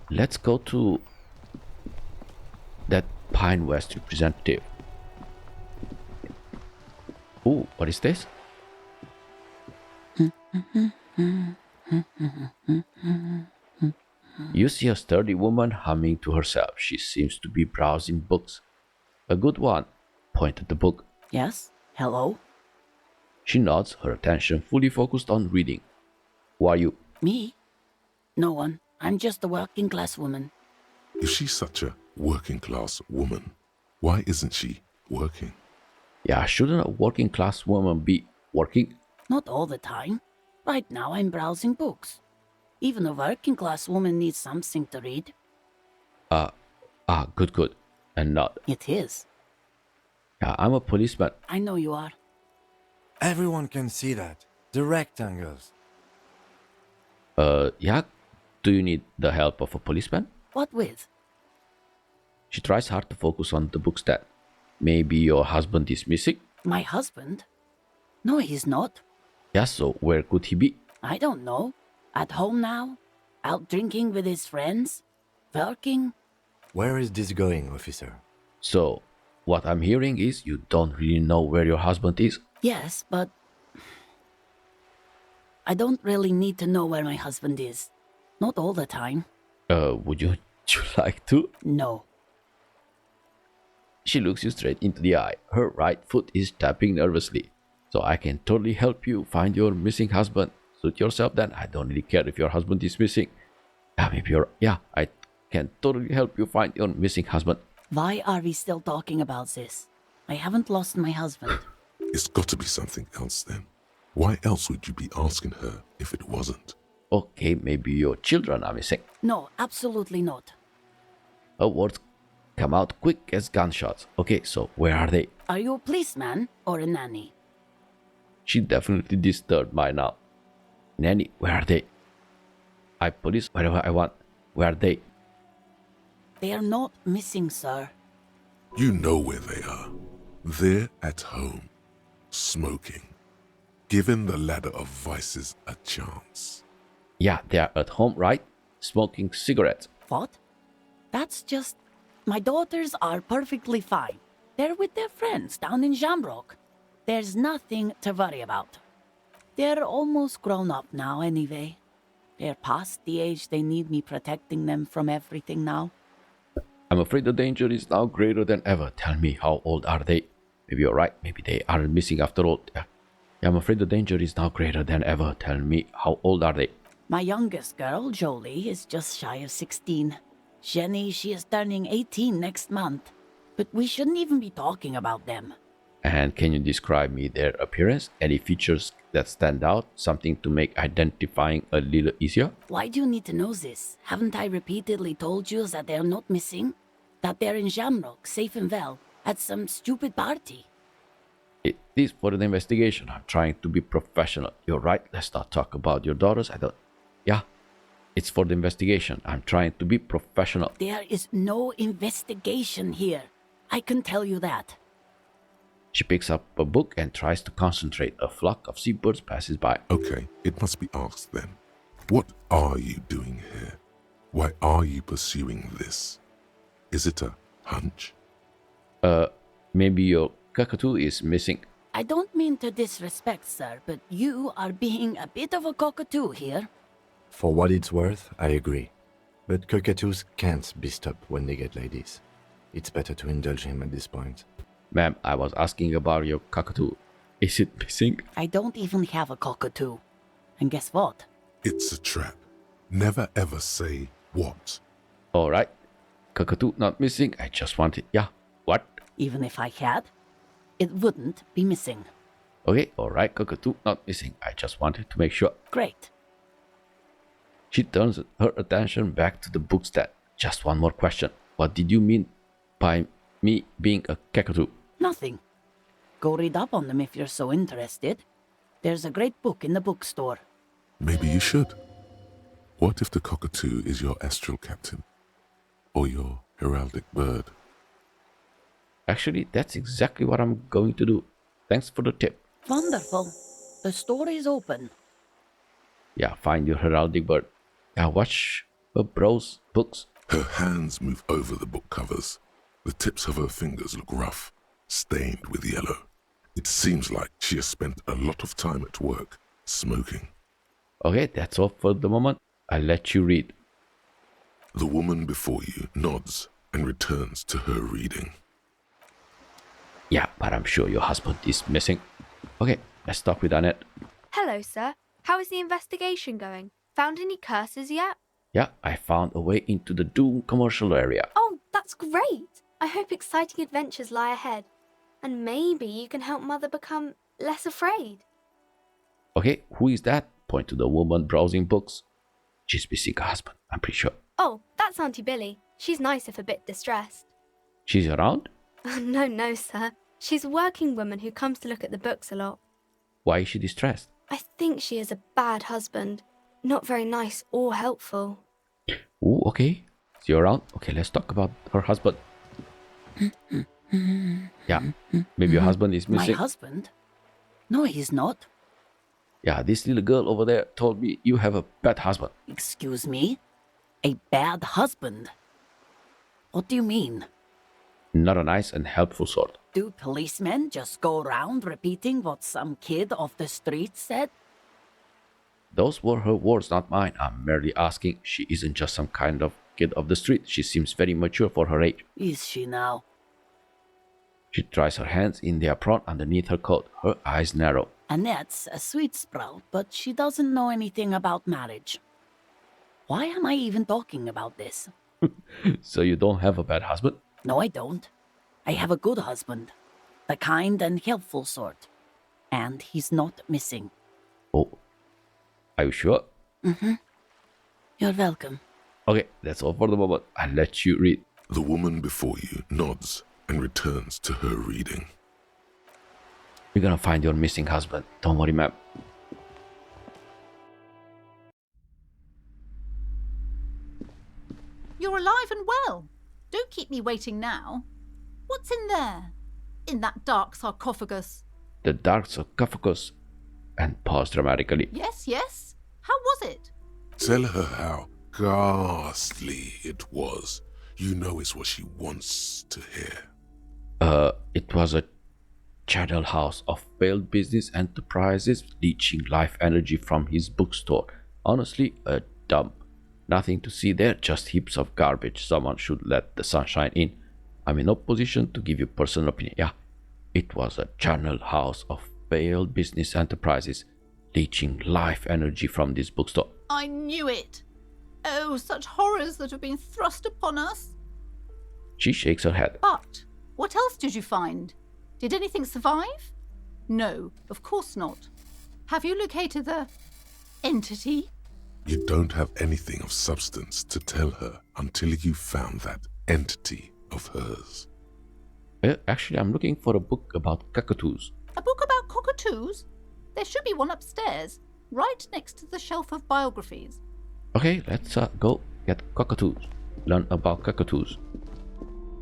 Let's go to that Pine West representative. Ooh, what is this? You see a sturdy woman humming to herself. She seems to be browsing books. A good one. Point at the book. Yes? Hello? She nods, her attention fully focused on reading. Who are you? Me? No one. I'm just a working class woman. If she's such a working class woman, why isn't she working? Yeah, shouldn't a working class woman be working? Not all the time. Right now I'm browsing books. Even a working class woman needs something to read. Good. And nod. It is. Yeah, I'm a policeman. I know you are. Everyone can see that. The rectangles. Yeah, do you need the help of a policeman? What with? She tries hard to focus on the book stand. Maybe your husband is missing? My husband? No, he's not. Yeah, so where could he be? I don't know. At home now? Out drinking with his friends? Working? Where is this going, officer? So, what I'm hearing is you don't really know where your husband is? Yes, but I don't really need to know where my husband is. Not all the time. Would you like to? No. She looks you straight into the eye. Her right foot is tapping nervously. So I can totally help you find your missing husband. Suit yourself then. I don't really care if your husband is missing. I can totally help you find your missing husband. Why are we still talking about this? I haven't lost my husband. It's got to be something else then. Why else would you be asking her if it wasn't? Okay, maybe your children are missing. No, absolutely not. Her words come out quick as gunshots. Okay, so where are they? Are you a policeman or a nanny? She definitely disturbed by now. Nanny, where are they? I police wherever I want. Where are they? They are not missing, sir. You know where they are. They're at home, smoking, giving the ladder of vices a chance. Yeah, they are at home, right? Smoking cigarettes. What? That's just... My daughters are perfectly fine. They're with their friends down in Shamrock. There's nothing to worry about. They're almost grown up now anyway. They're past the age they need me protecting them from everything now. I'm afraid the danger is now greater than ever. Tell me, how old are they? Maybe you're right. Maybe they aren't missing after all. Yeah, I'm afraid the danger is now greater than ever. Tell me, how old are they? My youngest girl, Jolie, is just shy of 16. Jenny, she is turning 18 next month. But we shouldn't even be talking about them. And can you describe me their appearance? Any features that stand out? Something to make identifying a little easier? Why do you need to know this? Haven't I repeatedly told you that they're not missing? That they're in Shamrock, safe and well, at some stupid party? It is for an investigation. I'm trying to be professional. You're right. Let's not talk about your daughters. Yeah, it's for the investigation. I'm trying to be professional. There is no investigation here. I can tell you that. She picks up a book and tries to concentrate. A flock of seabirds passes by. Okay, it must be asked then. What are you doing here? Why are you pursuing this? Is it a hunch? Maybe your cockatoo is missing. I don't mean to disrespect, sir, but you are being a bit of a cockatoo here. For what it's worth, I agree. But cockatoos can't be stopped when they get like this. It's better to indulge him at this point. Ma'am, I was asking about your cockatoo. Is it missing? I don't even have a cockatoo. And guess what? It's a trap. Never ever say what. Alright. Cockatoo not missing. I just wanted... Yeah. What? Even if I had, it wouldn't be missing. Okay, alright. Cockatoo not missing. I just wanted to make sure. Great. She turns her attention back to the bookstand. Just one more question. What did you mean by me being a cockatoo? Nothing. Go read up on them if you're so interested. There's a great book in the bookstore. Maybe you should. What if the cockatoo is your astral captain? Or your heraldic bird? Actually, that's exactly what I'm going to do. Thanks for the tip. Wonderful. The store is open. Yeah, find your heraldic bird. Yeah, what Browse books. Her hands move over the book covers. The tips of her fingers look rough, stained with yellow. It seems like she has spent a lot of time at work, smoking. Okay, that's all for the moment. I'll let you read. The woman before you nods and returns to her reading. Yeah, but I'm sure your husband is missing. Okay, let's talk with Annette. Hello, sir. How is the investigation going? Found any curses yet? Yeah, I found a way into the Doom commercial area. Oh, that's great. I hope exciting adventures lie ahead. And maybe you can help Mother become less afraid. Okay, who is that? Point to the woman browsing books. She's missing her husband, I'm pretty sure. Oh, that's Auntie Billy. She's nice if a bit distressed. She's around? No, sir. She's a working woman who comes to look at the books a lot. Why is she distressed? I think she is a bad husband. Not very nice or helpful. Ooh, okay. Is he around? Okay, let's talk about her husband. Yeah, maybe your husband is My missing. husband? No, he's not. Yeah, this little girl over there told me you have a bad husband. Excuse me? A bad husband? What do you mean? Not a nice and helpful sort. Do policemen just go around repeating what some kid off the street said? Those were her words, not mine. I'm merely asking. She isn't just some kind of kid off the street. She seems very mature for her age. Is she now? She tries her hands in the apron underneath her coat. Her eyes narrow. Annette's a sweet sprout, but she doesn't know anything about marriage. Why am I even talking about this? So you don't have a bad husband? No, I don't. I have a good husband. The kind and helpful sort. And he's not missing. Oh, are you sure? You're welcome. Okay, that's all for the moment. I'll let you read. The woman before you nods and returns to her reading. We're gonna find your missing husband. Don't worry, ma'am. You're alive and well. Don't keep me waiting now. What's in there? In that dark sarcophagus? The dark sarcophagus. And paused dramatically. Yes. How was it? Tell her how ghastly it was. You know it's what she wants to hear. It was a channel house of failed business enterprises leeching life energy from his bookstore. Honestly, a dump. Nothing to see there, just heaps of garbage. Someone should let the sunshine in. I'm in no position to give you personal opinion. Yeah, it was a channel house of failed business enterprises leeching life energy from this bookstore. I knew it. Oh, such horrors that have been thrust upon us. She shakes her head. But what else did you find? Did anything survive? No, of course not. Have you located the entity? You don't have anything of substance to tell her until you found that entity of hers. Actually, I'm looking for a book about cockatoos. A book about cockatoos? There should be one upstairs, right next to the shelf of biographies. Okay, let's go get cockatoos. Learn about cockatoos.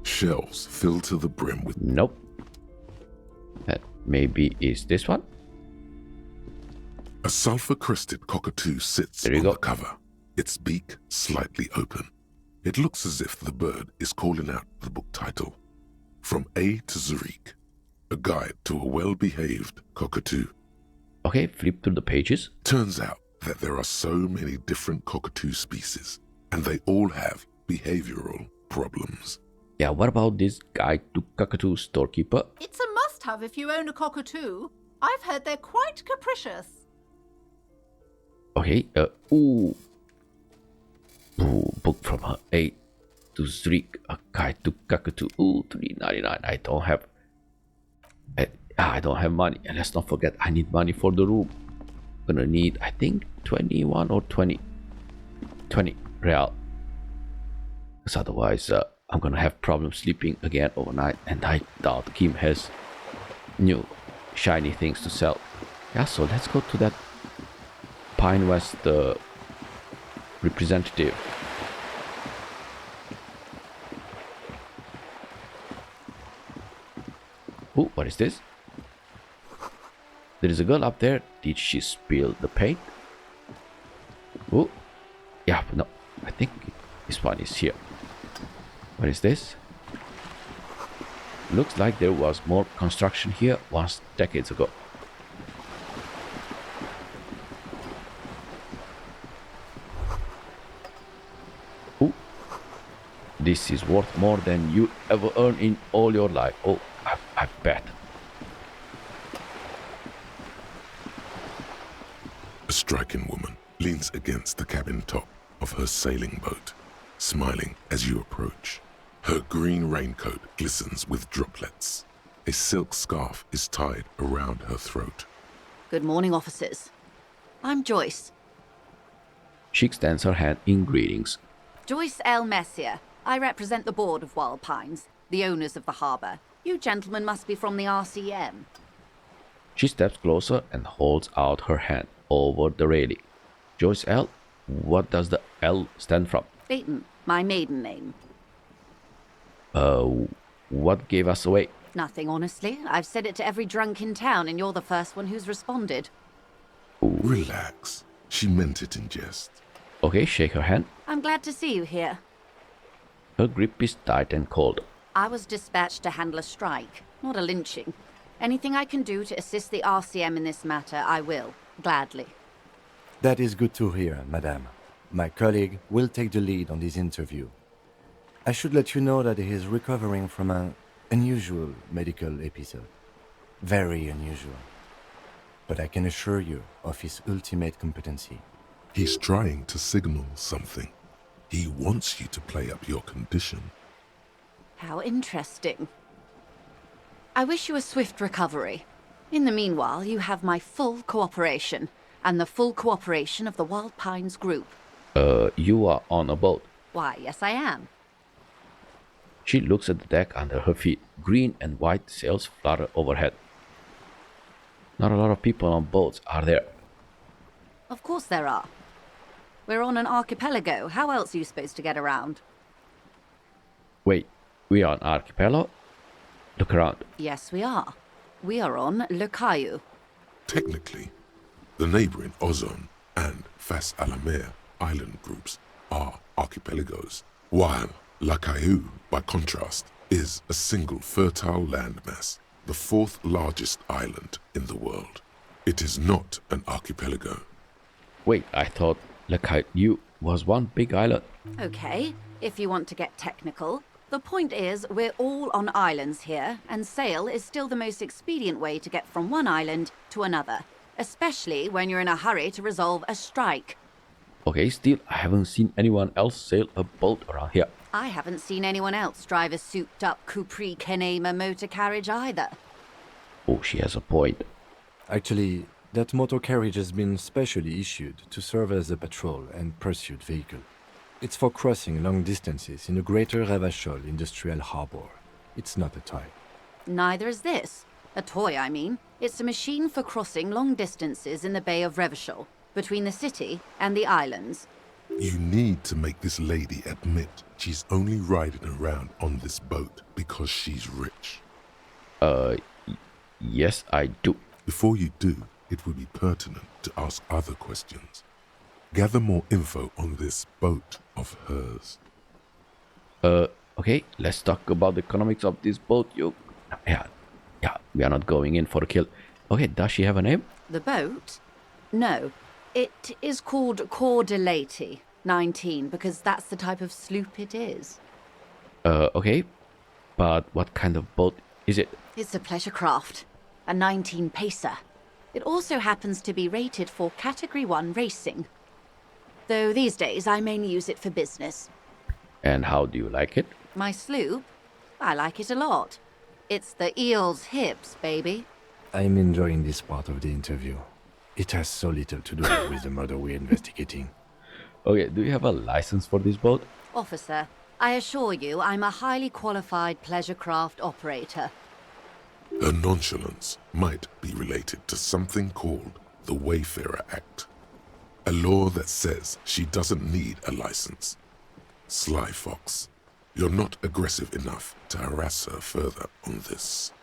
Shelves filled to the brim with... Nope. That maybe is this one? A sulfur-crested cockatoo sits There you on go. the cover, its beak slightly open. It looks as if the bird is calling out the book title, From A to Zurich, a guide to a well-behaved cockatoo. Okay, flip through the pages. Turns out that there are so many different cockatoo species, and they all have behavioral problems. Yeah, what about this guide to cockatoo storekeeper? It's a must-have if you own a cockatoo. I've heard they're quite capricious. Okay, ooh, book from her A to Zurich, a guide to cockatoo. Ooh, $3.99. I don't have money. And let's not forget, I need money for the room. Gonna need, I think, 21 or 20 real. Because otherwise, I'm gonna have problems sleeping again overnight. And I doubt Kim has new shiny things to sell. Yeah, so let's go to that Pine West representative. Oh, what is this? There is a girl up there. Did she spill the paint? Oh, yeah, no. I think this one is here. What is this? Looks like there was more construction here once decades ago. Ooh. This is worth more than you ever earn in all your life. Oh, I bet. A striking woman leans against the cabin top of her sailing boat, smiling as you approach. Her green raincoat glistens with droplets. A silk scarf is tied around her throat. Good morning, officers. I'm Joyce. She extends her hand in greetings. Joyce L. Messier. I represent the board of Wild Pines, the owners of the harbour. You gentlemen must be from the RCM. She steps closer and holds out her hand over the railing. Joyce L. What does the L stand from? Leighton, my maiden name. What gave us away? Nothing, honestly. I've said it to every drunk in town, and you're the first one who's responded. Relax. She meant it in jest. Okay, shake her hand. I'm glad to see you here. Her grip is tight and cold. I was dispatched to handle a strike, not a lynching. Anything I can do to assist the RCM in this matter, I will. Gladly. That is good to hear, madame. My colleague will take the lead on this interview. I should let you know that he is recovering from an unusual medical episode. Very unusual. But I can assure you of his ultimate competency. He's trying to signal something. He wants you to play up your condition. How interesting. I wish you a swift recovery. In the meanwhile, you have my full cooperation, and the full cooperation of the Wild Pines group. You are on a boat. Why, yes I am. She looks at the deck under her feet. Green and white sails flutter overhead. Not a lot of people on boats, are there? Of course there are. We're on an archipelago. How else are you supposed to get around? Wait, we are on archipelago? Look around. Yes, we are. We are on Le Caillou. Technically, the neighboring Ozone and Fas a la Mer island groups are archipelagos, while La Caillou, by contrast, is a single fertile landmass, the fourth largest island in the world. It is not an archipelago. Wait, I thought Le Caillou was one big island. Okay, if you want to get technical. The point is, we're all on islands here, and sail is still the most expedient way to get from one island to another, especially when you're in a hurry to resolve a strike. Okay, still, I haven't seen anyone else sail a boat around here. I haven't seen anyone else drive a souped-up Capri Kenema motor carriage either. Oh, she has a point. Actually, that motor carriage has been specially issued to serve as a patrol and pursuit vehicle. It's for crossing long distances in the greater Revachol industrial harbor. It's not a toy. Neither is this. A toy, I mean. It's a machine for crossing long distances in the Bay of Revachol, between the city and the islands. You need to make this lady admit she's only riding around on this boat because she's rich. Yes, I do. Before you do, it would be pertinent to ask other questions. Gather more info on this boat of hers. Okay, let's talk about the economics of this boat. Yeah, we are not going in for a kill. Okay, does she have a name? The boat? No. It is called Cor de Leyte 19 because that's the type of sloop it is. Okay, but what kind of boat is it? It's a pleasure craft, a 19 pacer. It also happens to be rated for Category 1 racing. Though these days I mainly use it for business. And how do you like it? My sloop? I like it a lot. It's the eel's hips, baby. I'm enjoying this part of the interview. It has so little to do with the murder we're investigating. Okay, do you have a license for this boat? Officer, I assure you I'm a highly qualified pleasure craft operator. Her nonchalance might be related to something called the Wayfarer Act, a law that says she doesn't need a license. Sly Fox, you're not aggressive enough to harass her further on this.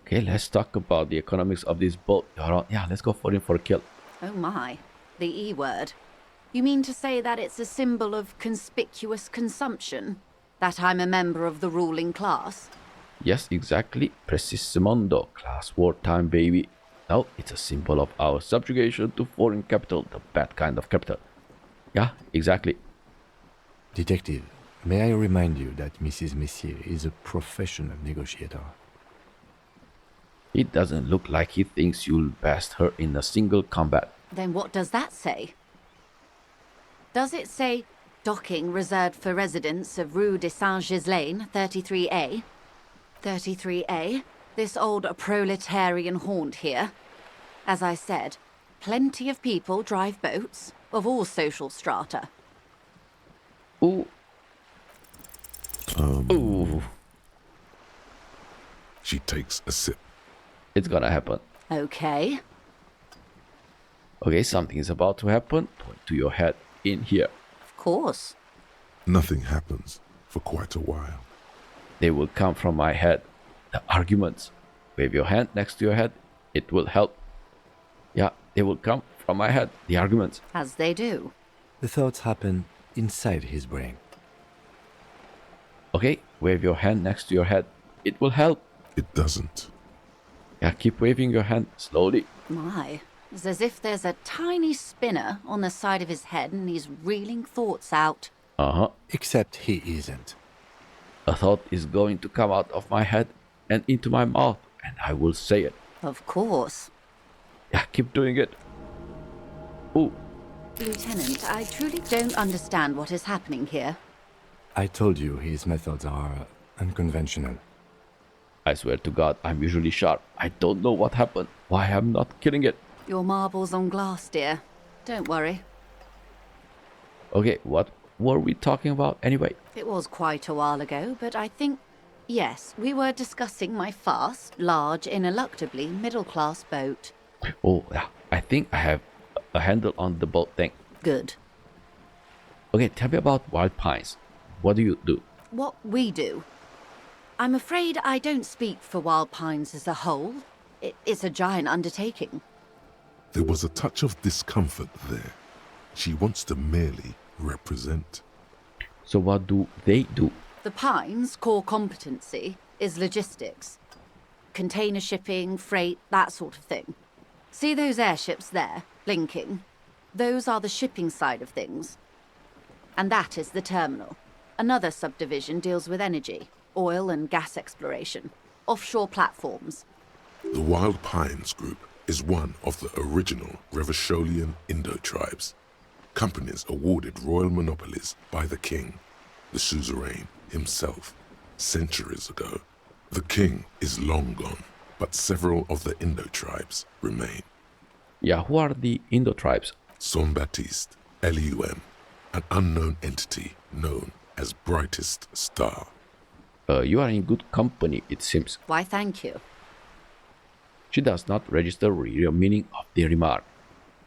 Okay, let's talk about the economics of this boat. Yeah, let's go for it for a kill. Oh my, the E word. You mean to say that it's a symbol of conspicuous consumption? That I'm a member of the ruling class? Yes, exactly. Precisemondo. Class wartime, baby. No, it's a symbol of our subjugation to foreign capital, the bad kind of capital. Yeah, exactly. Detective, may I remind you that Mrs. Messier is a professional negotiator? It doesn't look like he thinks you'll best her in a single combat. Then what does that say? Does it say docking reserved for residents of Rue de Saint-Ghislain, 33A? 33A? This old proletarian haunt here? As I said, plenty of people drive boats, of all social strata. Ooh. Ooh. She takes a sip. It's gonna happen. Okay. Okay, something is about to happen. Point to your head in here. Of course. Nothing happens for quite a while. They will come from my head. The arguments. Wave your hand next to your head. It will help. Yeah, they will come from my head. The arguments. As they do. The thoughts happen inside his brain. Okay, wave your hand next to your head. It will help. It doesn't. Yeah, keep waving your hand slowly. My, it's as if there's a tiny spinner on the side of his head and he's reeling thoughts out. Uh-huh. Except he isn't. A thought is going to come out of my head and into my mouth, and I will say it. Of course. Yeah, keep doing it. Ooh. Lieutenant, I truly don't understand what is happening here. I told you his methods are unconventional. I swear to God, I'm usually sharp. I don't know what happened. Why I'm not killing it. Your marbles on glass, dear. Don't worry. Okay, what were we talking about anyway? It was quite a while ago, but I think... Yes, we were discussing my fast, large, ineluctably middle-class boat. Oh, yeah. I think I have a handle on the boat thing. Good. Okay, tell me about Wild Pines. What do you do? What we do? I'm afraid I don't speak for Wild Pines as a whole. It's a giant undertaking. There was a touch of discomfort there. She wants to merely represent. So what do they do? The Pines' core competency is logistics. Container shipping, freight, that sort of thing. See those airships there, blinking? Those are the shipping side of things. And that is the terminal. Another subdivision deals with energy, oil and gas exploration, offshore platforms. The Wild Pines Group is one of the original Revacholian Indo-tribes. Companies awarded royal monopolies by the king, the suzerain himself, centuries ago. The king is long gone, but several of the Indo-tribes remain. Yeah, who are the Indo-tribes? Saint-Baptiste, LUM, an unknown entity known as Brightest Star. You are in good company, it seems. Why, thank you. She does not register real meaning of the remark.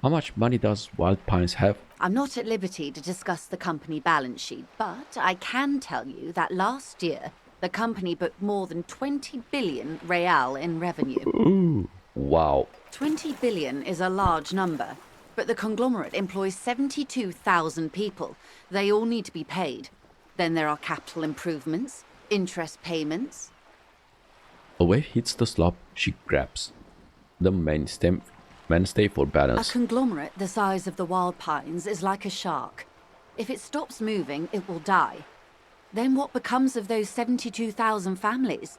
How much money does Wild Pines have? I'm not at liberty to discuss the company balance sheet, but I can tell you that last year, the company booked more than 20 billion real in revenue. Ooh, wow. 20 billion is a large number, but the conglomerate employs 72,000 people. They all need to be paid. Then there are capital improvements, interest payments. A wave hits the slop, she grabs the mainstay for A balance. conglomerate the size of the Wild Pines is like a shark. If it stops moving, it will die. Then what becomes of those 72,000 families?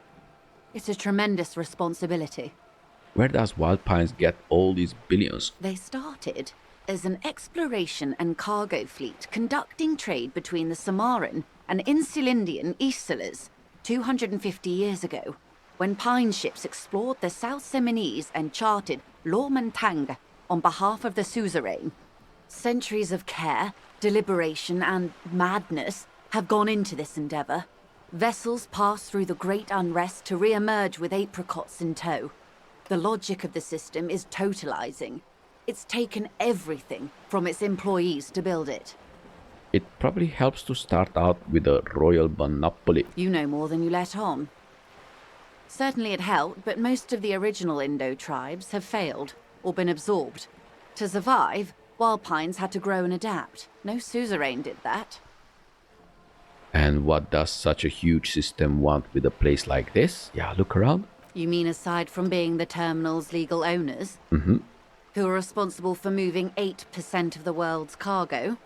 It's a tremendous responsibility. Where does Wild Pines get all these billions? They started as an exploration and cargo fleet conducting trade between the Samaran and Insulindian Isolas 250 years ago, when pine ships explored the South Seminese and charted Lomantang on behalf of the suzerain. Centuries of care, deliberation, and madness have gone into this endeavor. Vessels pass through the great unrest to re-emerge with apricots in tow. The logic of the system is totalizing. It's taken everything from its employees to build it. It probably helps to start out with a royal monopoly. You know more than you let on. Certainly it helped, but most of the original Indo tribes have failed or been absorbed. To survive, Wild Pines had to grow and adapt. No suzerain did that. And what does such a huge system want with a place like this? Yeah, look around. You mean aside from being the terminal's legal owners? Mm-hmm. Who are responsible for moving 8% of the world's cargo?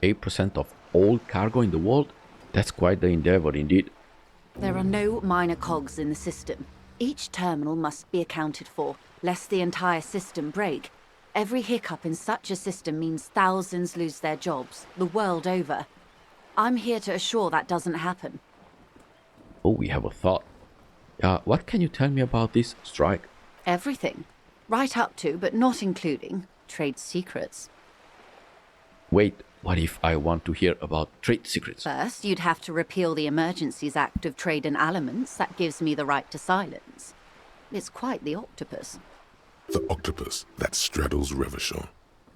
8% of all cargo in the world? That's quite the endeavor indeed. There are no minor cogs in the system. Each terminal must be accounted for, lest the entire system break. Every hiccup in such a system means thousands lose their jobs, the world over. I'm here to assure that doesn't happen. Oh, we have a thought. What can you tell me about this strike? Everything. Right up to, but not including, trade secrets. Wait, what if I want to hear about trade secrets? First, you'd have to repeal the Emergencies Act of Trade in Aliments. That gives me the right to silence. It's quite the octopus. The octopus that straddles Revachon,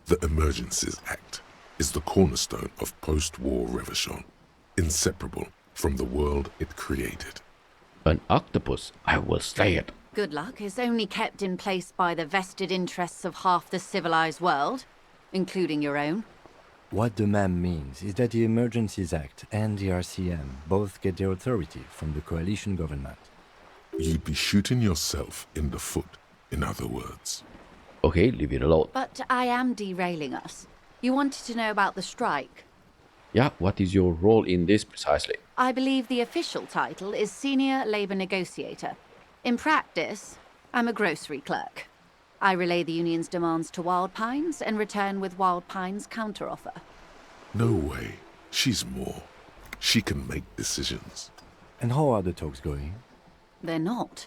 the Emergencies Act, is the cornerstone of post-war Revachon, inseparable from the world it created. An octopus? I will slay it. Good luck is only kept in place by the vested interests of half the civilized world, including your own. What the ma'am means is that the Emergencies Act and the RCM both get their authority from the coalition government. You'd be shooting yourself in the foot, in other words. Okay, leave it alone. But I am derailing us. You wanted to know about the strike. Yeah, what is your role in this precisely? I believe the official title is Senior Labor Negotiator. In practice, I'm a grocery clerk. I relay the union's demands to Wild Pines and return with Wild Pines' counteroffer. No way. She's more. She can make decisions. And how are the talks going? They're not.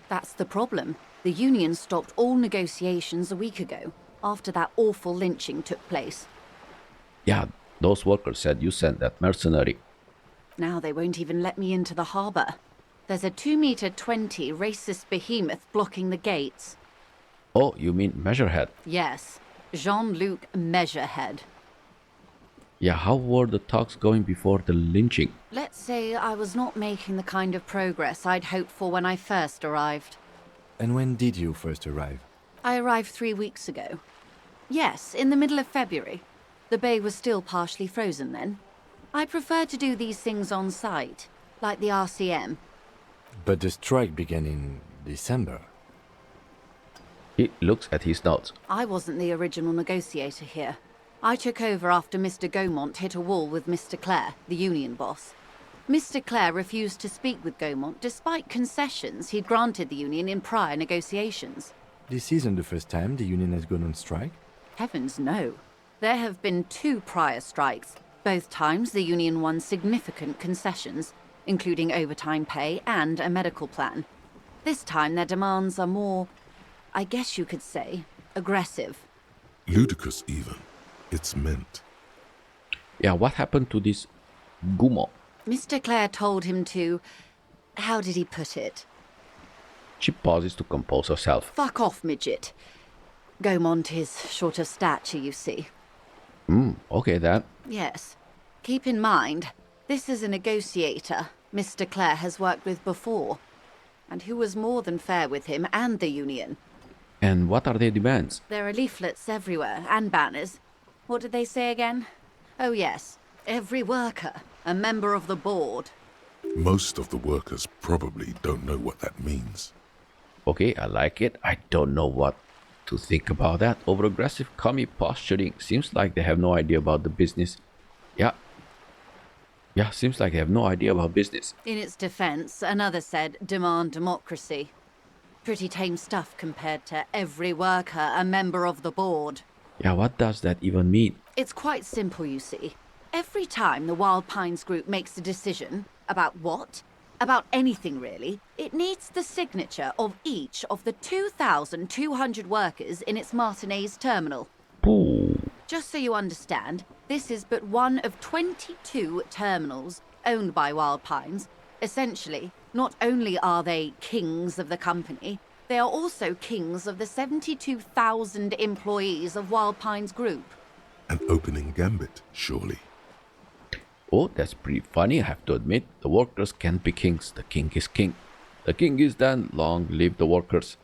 That's the problem. The union stopped all negotiations a week ago, after that awful lynching took place. Yeah, those workers said you sent that mercenary. Now they won't even let me into the harbour. There's a 2-meter-20 racist behemoth blocking the gates. Oh, you mean Measurehead? Yes, Jean-Luc Measurehead. Yeah, how were the talks going before the lynching? Let's say I was not making the kind of progress I'd hoped for when I first arrived. And when did you first arrive? I arrived 3 weeks ago. Yes, in the middle of February. The bay was still partially frozen then. I prefer to do these things on site, like the RCM. But the strike began in December. He looks at his notes. I wasn't the original negotiator here. I took over after Mr. Gaumont hit a wall with Mr. Clare, the union boss. Mr. Clare refused to speak with Gaumont despite concessions he'd granted the union in prior negotiations. This isn't the first time the union has gone on strike. Heavens no. There have been 2 prior strikes. Both times the union won significant concessions, including overtime pay and a medical plan. This time their demands are more, I guess you could say, aggressive. Ludicrous even. It's meant. Yeah, what happened to this Gaumont? Mr. Clare told him to... how did he put it? She pauses to compose herself. Fuck off, midget. Gaumont is short of stature, you see. Okay then. Yes. Keep in mind, this is a negotiator Mr. Clare has worked with before, and who was more than fair with him and the union. And what are their demands? There are leaflets everywhere, and banners. What did they say again? Oh yes, every worker, a member of the board. Most of the workers probably don't know what that means. Okay, I like it. I don't know what to think about that. Over-aggressive commie posturing. Seems like they have no idea about the business. Yeah, seems like they have no idea about business. In its defense, another said, demand democracy. Pretty tame stuff compared to every worker, a member of the board. Yeah, what does that even mean? It's quite simple, you see. Every time the Wild Pines group makes a decision, about what? About anything really, it needs the signature of each of the 2,200 workers in its Martinaise terminal. Ooh. Just so you understand, this is but one of 22 terminals owned by Wild Pines. Essentially, not only are they kings of the company, they are also kings of the 72,000 employees of Wild Pines Group. An opening gambit, surely. Oh, that's pretty funny, I have to admit. The workers can't be kings. The king is king. The king is done. Long live the workers.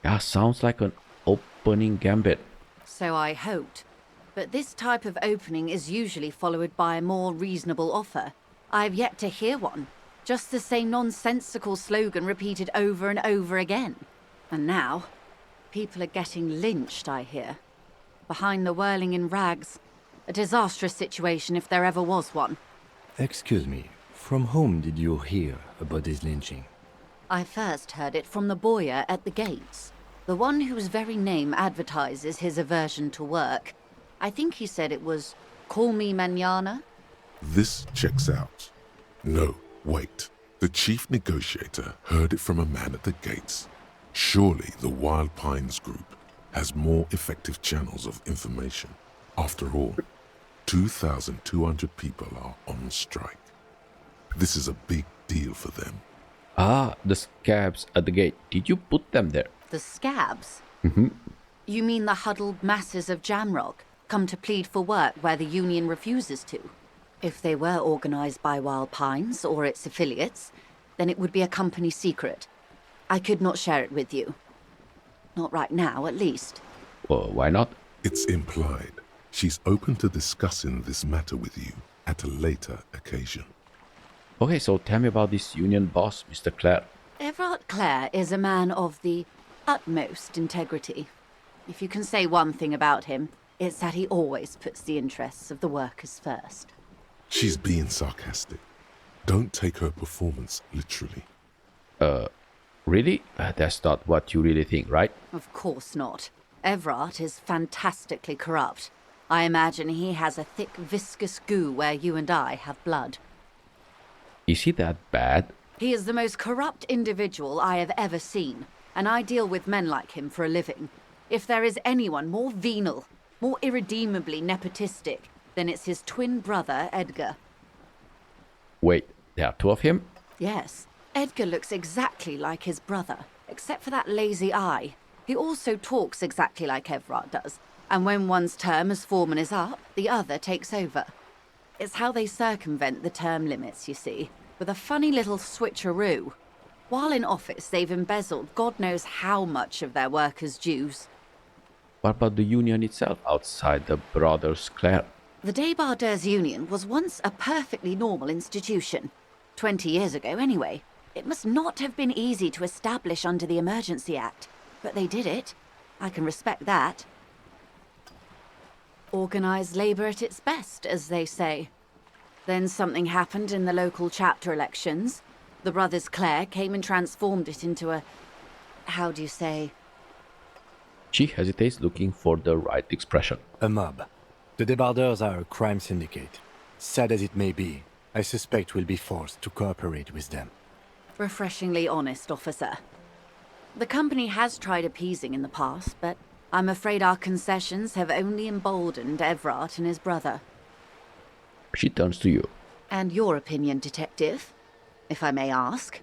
Yeah, sounds like an opening gambit. So I hoped. But this type of opening is usually followed by a more reasonable offer. I've yet to hear one. Just the same nonsensical slogan repeated over and over again. And now, people are getting lynched, I hear. Behind the whirling in rags. A disastrous situation if there ever was one. Excuse me, from whom did you hear about this lynching? I first heard it from the boyer at the gates. The one whose very name advertises his aversion to work. I think he said it was, "Call me mañana." This checks out. No, wait. The chief negotiator heard it from a man at the gates. Surely the Wild Pines Group has more effective channels of information. After all, 2,200 people are on strike. This is a big deal for them. Ah, the scabs at the gate. Did you put them there? The scabs? Mm-hmm. You mean the huddled masses of Jamrock, come to plead for work where the union refuses to? If they were organized by Wild Pines or its affiliates, then it would be a company secret. I could not share it with you. Not right now, at least. Well, why not? It's implied. She's open to discussing this matter with you at a later occasion. Okay, so tell me about this union boss, Mr. Clare. Everard Clare is a man of the utmost integrity. If you can say one thing about him, it's that he always puts the interests of the workers first. She's being sarcastic. Don't take her performance literally. Really? That's not what you really think, right? Of course not. Everard is fantastically corrupt. I imagine he has a thick, viscous goo where you and I have blood. Is he that bad? He is the most corrupt individual I have ever seen, and I deal with men like him for a living. If there is anyone more venal, more irredeemably nepotistic, then it's his twin brother, Edgar. Wait, there are two of him? Yes, Edgar looks exactly like his brother, except for that lazy eye. He also talks exactly like Everard does, and when one's term as foreman is up, the other takes over. It's how they circumvent the term limits, you see, with a funny little switcheroo. While in office, they've embezzled God knows how much of their workers' dues. What about the union itself outside the Brothers Clare? The Débardeurs Union was once a perfectly normal institution. 20 years ago, anyway. It must not have been easy to establish under the Emergency Act, but they did it. I can respect that. Organised labour at its best, as they say. Then something happened in the local chapter elections. The Brothers Clare came and transformed it into a... how do you say? She hesitates, looking for the right expression. A mob. The Débardeurs are a crime syndicate. Sad as it may be, I suspect we'll be forced to cooperate with them. Refreshingly honest, officer. The company has tried appeasing in the past, but I'm afraid our concessions have only emboldened Everard and his brother. She turns to you. And your opinion, detective, if I may ask?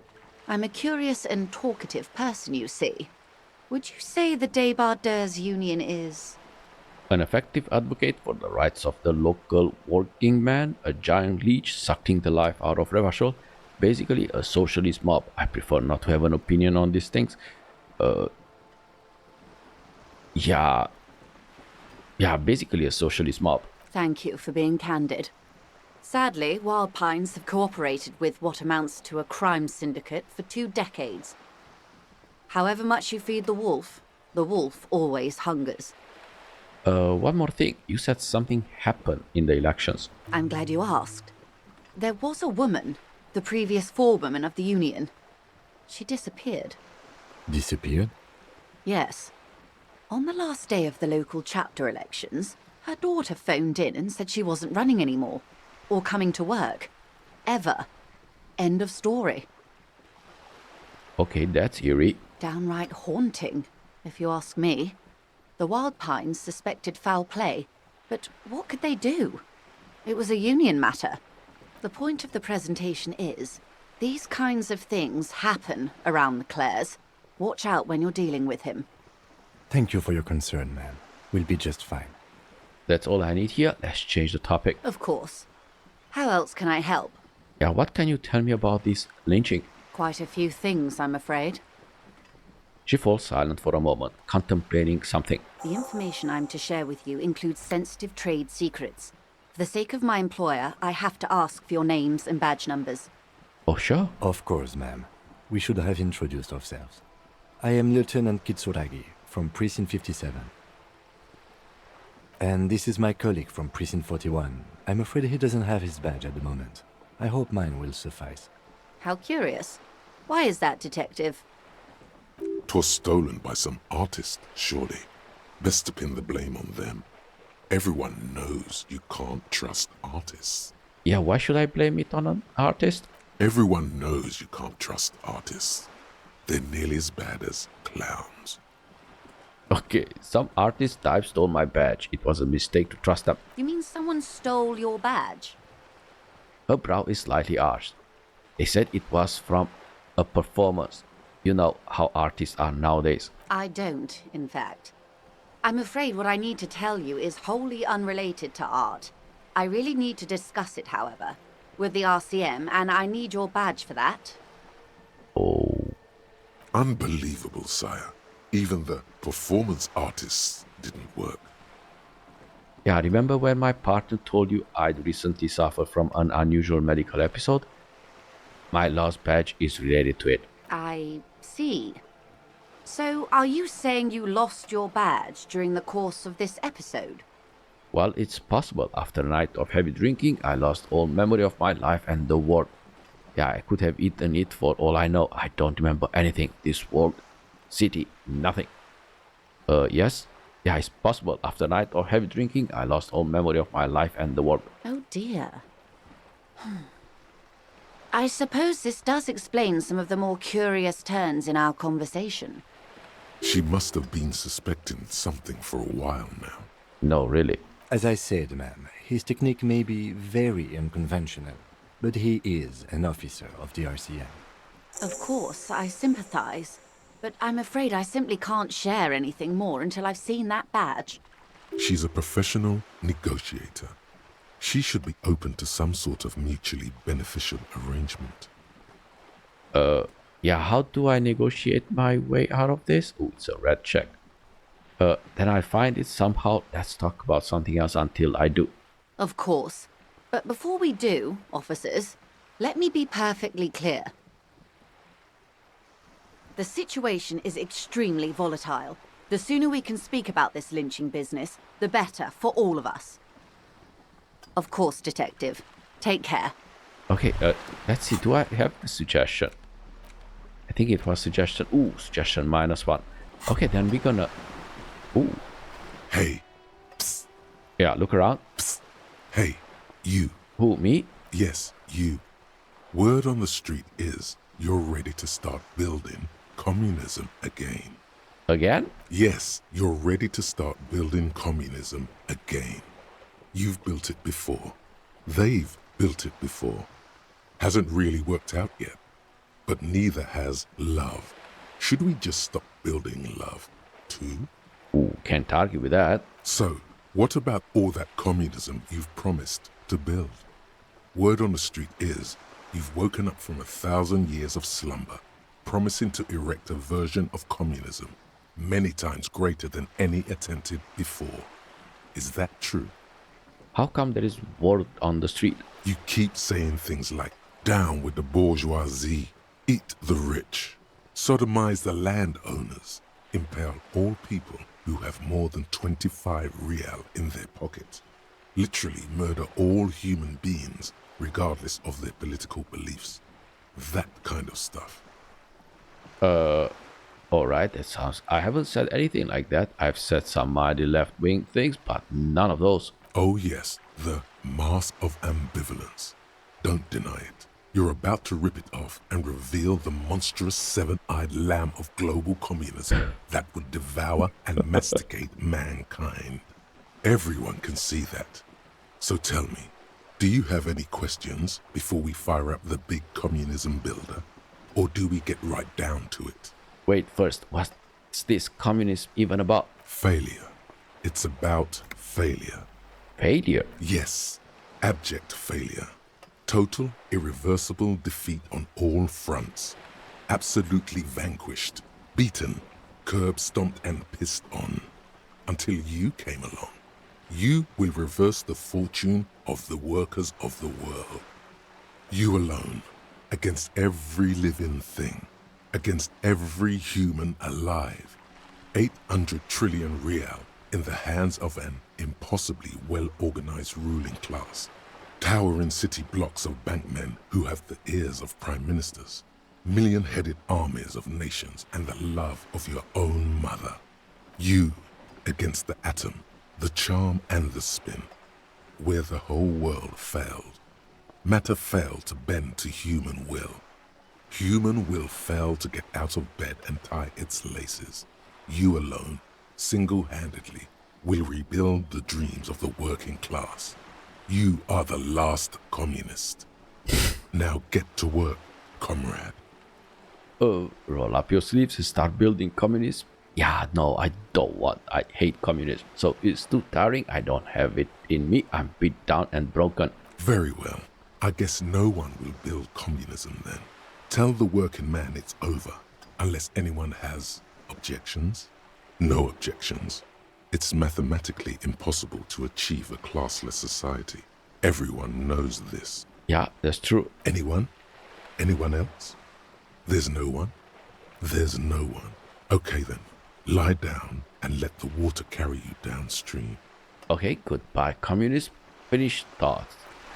I'm a curious and talkative person, you see. Would you say the Débardeurs Union is... An effective advocate for the rights of the local working man, a giant leech sucking the life out of Revachol, basically a socialist mob. I prefer not to have an opinion on these things. Yeah, basically a socialist mob. Thank you for being candid. Sadly, Wild Pines have cooperated with what amounts to a crime syndicate for 2 decades. However much you feed the wolf always hungers. One more thing. You said something happened in the elections. I'm glad you asked. There was a woman, the previous forewoman of the union. She disappeared. Disappeared? Yes. On the last day of the local chapter elections, her daughter phoned in and said she wasn't running anymore. Or coming to work. Ever. End of story. Okay, that's eerie. Downright haunting, if you ask me. The Wild Pines suspected foul play, but what could they do? It was a union matter. The point of the presentation is, these kinds of things happen around the Clares. Watch out when you're dealing with him. Thank you for your concern, ma'am. We'll be just fine. That's all I need here. Let's change the topic. Of course. How else can I help? Yeah, what can you tell me about this lynching? Quite a few things, I'm afraid. She falls silent for a moment, contemplating something. the information I'm to share with you includes sensitive trade secrets. For the sake of my employer, I have to ask for your names and badge numbers. Oh, sure. Of course, ma'am. We should have introduced ourselves. I am Lieutenant Kitsuragi from Precinct 57. And this is my colleague from Precinct 41. I'm afraid he doesn't have his badge at the moment. I hope mine will suffice. How curious. Why is that, Detective? 'Twas stolen by some artist, surely. Best to pin the blame on them. Everyone knows you can't trust artists. Yeah, why should I blame it on an artist? Everyone knows you can't trust artists. They're nearly as bad as clowns. Okay, some artist type stole my badge. It was a mistake to trust them. You mean someone stole your badge? Her brow is slightly arched. They said it was from a performance. You know how artists are nowadays. I don't, in fact. I'm afraid what I need to tell you is wholly unrelated to art. I really need to discuss it, however, with the RCM, and I need your badge for that. Oh. Unbelievable, sire. Even the performance artists didn't work. Yeah, remember when my partner told you I'd recently suffered from an unusual medical episode? My lost badge is related to it. I see. So, are you saying you lost your badge during the course of this episode? Well, it's possible. After a night of heavy drinking, I lost all memory of my life and the world. Yeah, I could have eaten it for all I know. I don't remember anything. This world, city, nothing. Yes? Yeah, it's possible. After a night of heavy drinking, I lost all memory of my life and the world. Oh dear. I suppose this does explain some of the more curious turns in our conversation. She must have been suspecting something for a while now. No, really. As I said, ma'am, his technique may be very unconventional, but he is an officer of the RCM. Of course, I sympathize, but I'm afraid I simply can't share anything more until I've seen that badge. She's a professional negotiator. She should be open to some sort of mutually beneficial arrangement. Yeah, how do I negotiate my way out of this? Oh, it's a red check. Then I'll find it somehow. Let's talk about something else until I do. Of course. But before we do, officers, let me be perfectly clear. The situation is extremely volatile. The sooner we can speak about this lynching business, the better for all of us. Of course, Detective. Take care. Okay, let's see. Do I have a suggestion? I think it was suggestion. Ooh, suggestion -1. Okay, then we're gonna... Ooh. Hey. Psst. Yeah, look around. Psst. Hey, you. Who, me? Yes, you. Word on the street is you're ready to start building communism again. Again? Yes, you're ready to start building communism again. You've built it before. They've built it before. Hasn't really worked out yet. But neither has love. Should we just stop building love, too? Ooh, can't argue with that. So, what about all that communism you've promised to build? Word on the street is you've woken up from 1,000 years of slumber, promising to erect a version of communism many times greater than any attempted before. Is that true? How come there is word on the street? You keep saying things like, down with the bourgeoisie, eat the rich, sodomize the landowners, impale all people who have more than 25 real in their pockets, literally murder all human beings regardless of their political beliefs. That kind of stuff. Alright, that sounds... I haven't said anything like that. I've said some mighty left-wing things, but none of those. Oh yes, the mask of ambivalence. Don't deny it. You're about to rip it off and reveal the monstrous seven-eyed lamb of global communism that would devour and masticate mankind. Everyone can see that. So tell me, do you have any questions before we fire up the big communism builder? Or do we get right down to it? Wait, first, what's this communism even about? Failure. It's about failure. Failure? Yes, abject failure. Total, irreversible defeat on all fronts. Absolutely vanquished, beaten, curb stomped and pissed on. until you came along. You will reverse the fortune of the workers of the world. You alone, against every living thing, against every human alive. 800 trillion real in the hands of an impossibly well-organized ruling class. Towering city blocks of bankmen who have the ears of prime ministers. Million-headed armies of nations and the love of your own mother. You against the atom, the charm and the spin, where the whole world failed. Matter failed to bend to human will. Human will failed to get out of bed and tie its laces. You alone, single-handedly, will rebuild the dreams of the working class. You are the last communist. Now get to work, comrade. Roll up your sleeves and start building communism? Yeah, no, I don't want. I hate communism. So it's too tiring. I don't have it in me. I'm beat down and broken. Very well. I guess no one will build communism then. Tell the working man it's over, unless anyone has objections. No objections. It's mathematically impossible to achieve a classless society. Everyone knows this. Yeah, that's true. Anyone? Anyone else? There's no one? There's no one. Okay then, lie down and let the water carry you downstream. Okay, goodbye communism. Finished thoughts.